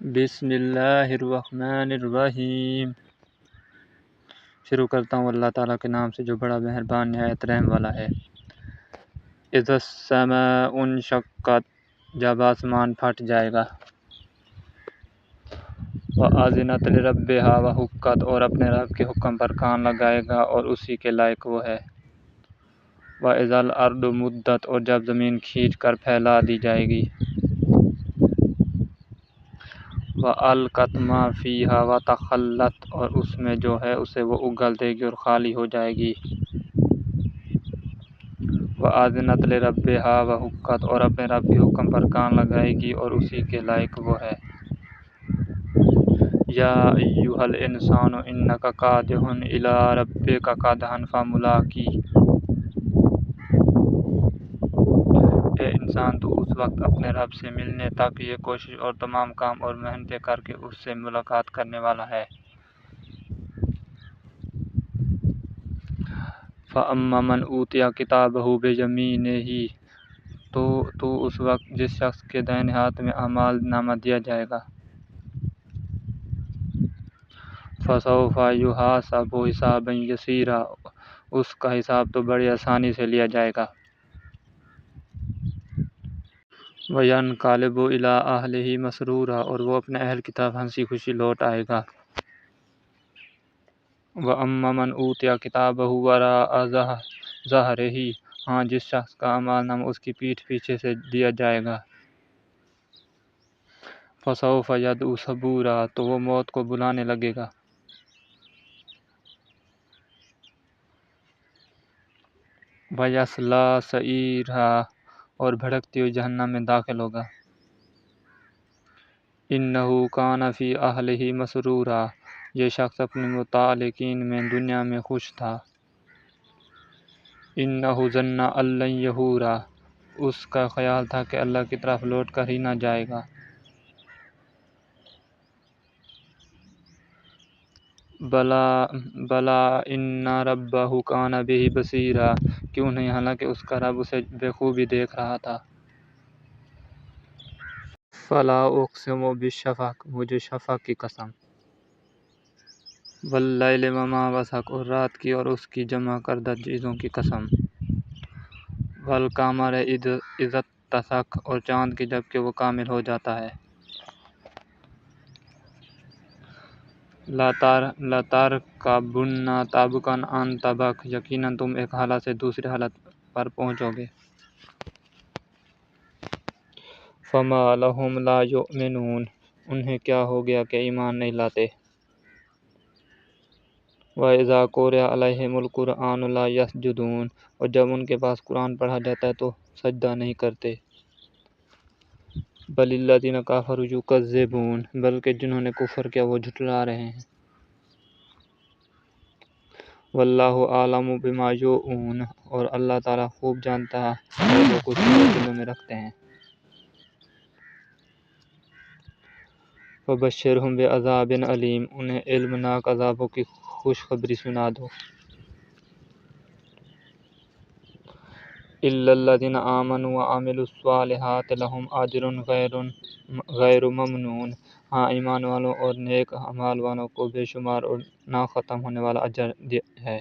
بسم اللہ الرحمن الرحیم۔ شروع کرتا ہوں اللہ تعالیٰ کے نام سے جو بڑا مہربان نہایت رحم والا ہے۔ اذا السماء انشقت، جب آسمان پھٹ جائے گا۔ وَأَذِنَتْ لِرَبِّهَا وَحُقَّتْ، اور اپنے رب کے حکم پر کان لگائے گا اور اسی کے لائق وہ ہے۔ وَإِذَا الْأَرْضُ مُدَّتْ، اور جب زمین کھینچ کر پھیلا دی جائے گی۔ وَأَلْقَتْ مَا فِيهَا وَتَخَلَّتْ، اور اس میں جو ہے اسے وہ اگل دے گی اور خالی ہو جائے گی۔ وَأَذِنَتْ لِرَبِّهَا وَحُقَّتْ، اور اپنے رب کے حکم پر کان لگائے گی اور اسی کے لائق وہ ہے۔ یا ایھا الانسان انک کادح الی ربک کدحا فملاقیہ، اے انسان تو اس وقت اپنے رب سے ملنے تک یہ کوشش اور تمام کام اور محنتیں کر کے اس سے ملاقات کرنے والا ہے۔ فَأَمَّا مَنْ أُوتِیَ کِتَابَهُ بِیَمِینِهِ، تو اس وقت جس شخص کے دائیں ہاتھ میں اعمال نامہ دیا جائے گا۔ فَسَوْفَ يُحَاسَبُ حِسَابًا یَسِیرًا، اس کا حساب تو بڑی آسانی سے لیا جائے گا۔ وَيَنْقَلِبُ إِلیٰ أَہْلِهِ مَسْرُورًا، اور وہ اپنے اہل کی طرف ہنسی خوشی لوٹ آئے گا۔ وَأَمَّا مَنْ أُوتِیَ کِتَابَهُ وَرَاءَ ظَہْرِهِ، ہاں جس شخص کا اعمال نامہ اس کی پیٹھ پیچھے سے دیا جائے گا۔ فَسَوْفَ يَدْعُو ثُبُورًا، تو وہ موت کو بلانے لگے گا۔ وَيَصْلَىٰ سَعِیرًا، اور بھڑکتی ہوئی جہنم میں داخل ہوگا۔ إِنَّهُ كَانَ فِی أَہْلِهِ مَسْرُورًا، یہ شخص اپنے متعلقین میں دنیا میں خوش تھا۔ إِنَّهُ ظَنَّ أَن لَّن یحورا، اس کا خیال تھا کہ اللہ کی طرف لوٹ کر ہی نہ جائے گا۔ بَلَىٰ إِنَّ رَبَّهُ كَانَ بِهِ بَصِیرًا، کیوں نہیں، حالانکہ اس کا رب اسے بخوبی دیکھ رہا تھا۔ فَلَا أُقْسِمُ بِالشَّفَقِ، مجھے شفق کی قسم۔ وَاللَّیلِ وَمَا وَسَقَ، اور رات کی اور اس کی جمع کردہ چیزوں کی قسم۔ وَالْقَمَرِ إِذَا اتَّسَقَ، اور چاند کی جب کہ وہ کامل ہو جاتا ہے۔ لَتَرْکَبُنَّ طَبَقًا عَن طَبَقٍ، یقیناً تم ایک حالت سے دوسری حالت پر پہنچو گے۔ فَمَا لَهُمْ لَا یُؤْمِنُونَ، انہیں کیا ہو گیا کہ ایمان نہیں لاتے۔ وَإِذَا قُرِئَ عَلَیْہِمُ الْقُرْآنُ لَا یَسْجُدُونَ، اور جب ان کے پاس قرآن پڑھا جاتا ہے تو سجدہ نہیں کرتے۔ بَلِ الَّذِینَ کَفَرُوا یُکَذِّبُونَ، بلکہ جنہوں نے کفر کیا وہ جھٹلا رہے ہیں۔ وَاللَّہُ أَعْلَمُ بِمَا یُوعُونَ، اور اللہ تعالیٰ خوب جانتا ہے جو کچھ وہ دلوں میں رکھتے ہیں۔ فَبَشِّرْہُم بِعَذَابٍ أَلِیمٍ، انہیں المناک عذابوں کی خوشخبری سنا دو۔ إِلَّا الَّذِینَ آمَنُوا وَعَمِلُوا الصَّالِحَاتِ لَهُمْ أَجْرٌ غَیرُ مَمْنُونٍ، ہاں ایمان والوں اور نیک اعمال والوں کو بے شمار اور نہ ختم ہونے والا اجر ہے۔